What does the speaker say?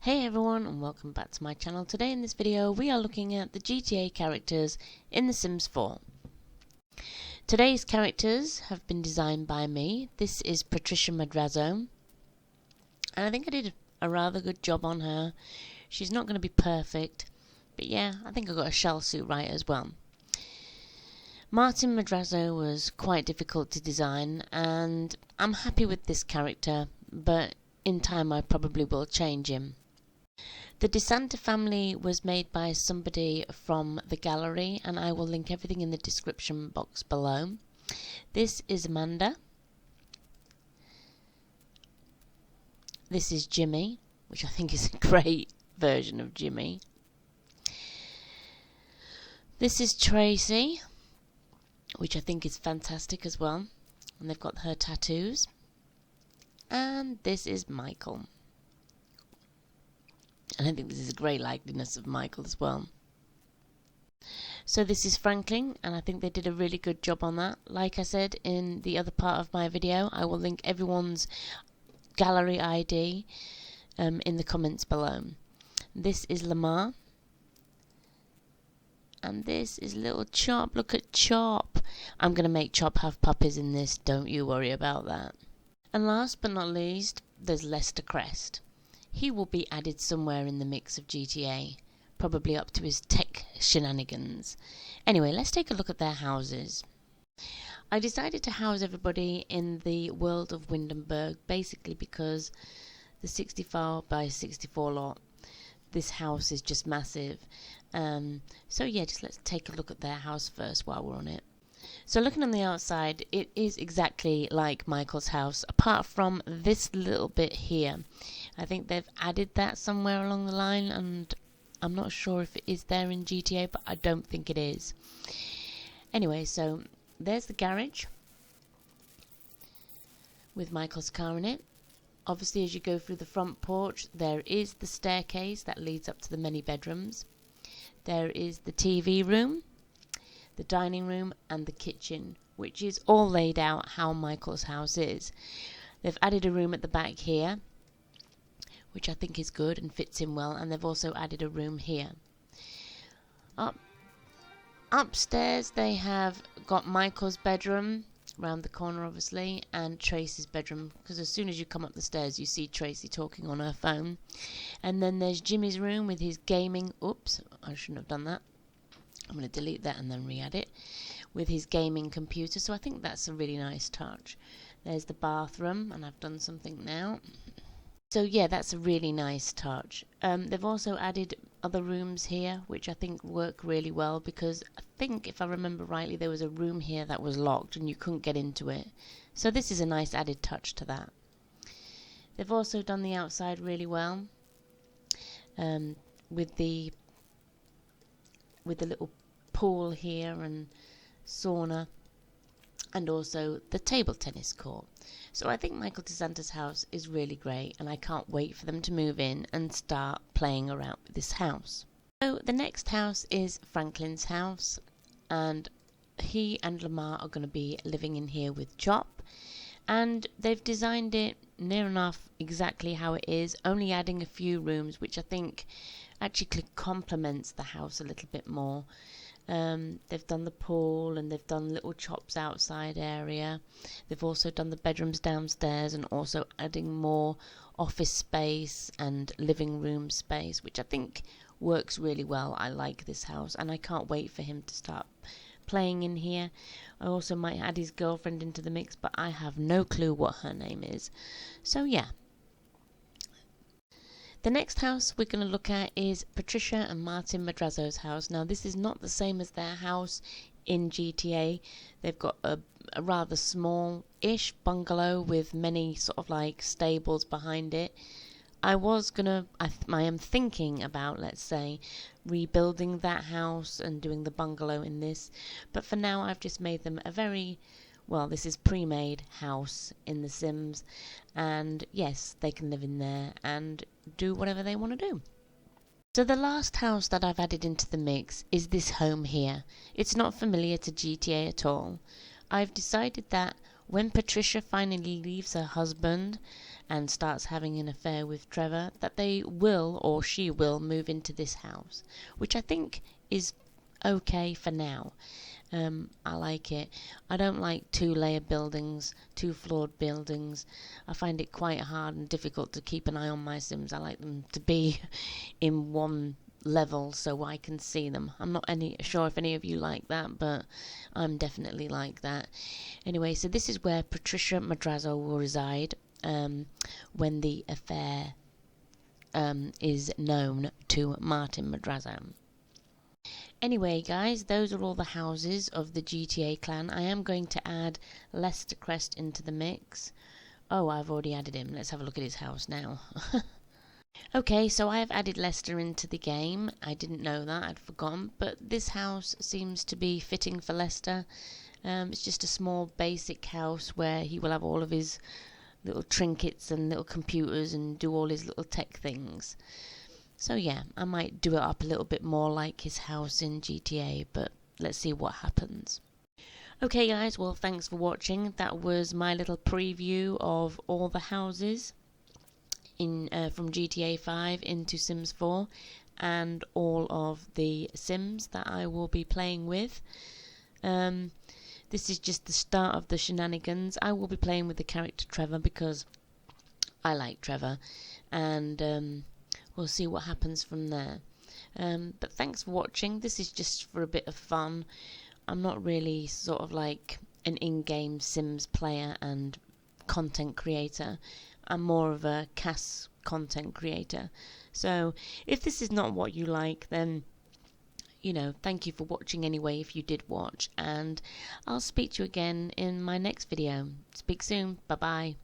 Hey everyone, and welcome back to my channel. Today in this video we are looking at the GTA characters in The Sims 4. Today's characters have been designed by me. This is Patricia Madrazo, and I think I did a rather good job on her. She's not going to be perfect, but yeah, I think I got a shell suit right as well. Martin Madrazo was quite difficult to design, and I'm happy with this character, but in time I probably will change him. The DeSanta family was made by somebody from the gallery, and I will link everything in the description box below. This is Amanda. This is Jimmy, which I think is a great version of Jimmy. This is Tracy, which I think is fantastic as well, and they've got her tattoos. And this is Michael. And I think this is a great likeness of Michael as well. So this is Franklin, and I think they did a really good job on that. Like I said in the other part of my video, I will link everyone's gallery ID in the comments below. This is Lamar. And this is little Chop. Look at Chop. I'm going to make Chop have puppies in this, don't you worry about that. And last but not least, there's Lester Crest. He will be added somewhere in the mix of GTA, probably up to his tech shenanigans. Anyway, let's take a look at their houses. I decided to house everybody in the world of Windenburg, basically because the 64 by 64 lot, this house is just massive. So yeah, just let's take a look at their house first while we're on it. So looking on the outside, it is exactly like Michael's house, apart from this little bit here. I think they've added that somewhere along the line, and I'm not sure if it is there in GTA, but I don't think it is. Anyway, so there's the garage with Michael's car in it. Obviously, as you go through the front porch, there is the staircase that leads up to the many bedrooms. There is the TV room, the dining room, and the kitchen, which is all laid out how Michael's house is. They've added a room at the back here, which I think is good and fits in well, and they've also added a room here. Upstairs they have got Michael's bedroom, round the corner obviously, and Tracy's bedroom, because as soon as you come up the stairs you see Tracy talking on her phone. And then there's Jimmy's room with his gaming, oops, I shouldn't have done that. I'm going to delete that and then re-add it, with his gaming computer, so I think that's a really nice touch. There's the bathroom, and I've done something now. So yeah, that's a really nice touch. They've also added other rooms here, which I think work really well, because I think, if I remember rightly, there was a room here that was locked and you couldn't get into it. So this is a nice added touch to that. They've also done the outside really well, with the little pool here and sauna, and also the table tennis court. So I think Michael DeSanta's house is really great, and I can't wait for them to move in and start playing around with this house. So the next house is Franklin's house, and he and Lamar are going to be living in here with Chop, and they've designed it near enough exactly how it is, only adding a few rooms, which I think actually complements the house a little bit more. They've done the pool, and they've done little Chop's outside area. They've also done the bedrooms downstairs, and also adding more office space and living room space, which I think works really well. I like this house, and I can't wait for him to start playing in here. I also might add his girlfriend into the mix, but I have no clue what her name is. So yeah. The next house we're going to look at is Patricia and Martin Madrazo's house. Now, this is not the same as their house in GTA. They've got a rather small-ish bungalow with many sort of like stables behind it. I am thinking about, let's say, rebuilding that house and doing the bungalow in this. But for now, I've just made them a very... well, this is pre-made house in The Sims, and yes, they can live in there and do whatever they want to do. So the last house that I've added into the mix is this home here. It's not familiar to GTA at all. I've decided that when Patricia finally leaves her husband and starts having an affair with Trevor, that they will, or she will, move into this house, which I think is okay for now. I like it. I don't like two-layer buildings, two-floored buildings. I find it quite hard and difficult to keep an eye on my Sims. I like them to be in one level so I can see them. I'm not sure if any of you like that, but I'm definitely like that. Anyway, so this is where Patricia Madrazo will reside when the affair is known to Martin Madrazo. Anyway, guys, those are all the houses of the GTA clan. I am going to add Lester Crest into the mix. Oh, I've already added him. Let's have a look at his house now. Okay, so I have added Lester into the game. I didn't know that, I'd forgotten. But this house seems to be fitting for Lester. It's just a small basic house where he will have all of his little trinkets and little computers and do all his little tech things. So yeah, I might do it up a little bit more like his house in GTA, but let's see what happens. Okay guys, well thanks for watching. That was my little preview of all the houses in from GTA 5 into Sims 4 and all of the Sims that I will be playing with. This is just the start of the shenanigans. I will be playing with the character Trevor because I like Trevor, and we'll see what happens from there. But thanks for watching. This is just for a bit of fun. I'm not really sort of like an in-game Sims player and content creator. I'm more of a CAS content creator. So if this is not what you like, then thank you for watching anyway if you did watch, and I'll speak to you again in my next video. Speak soon. Bye bye.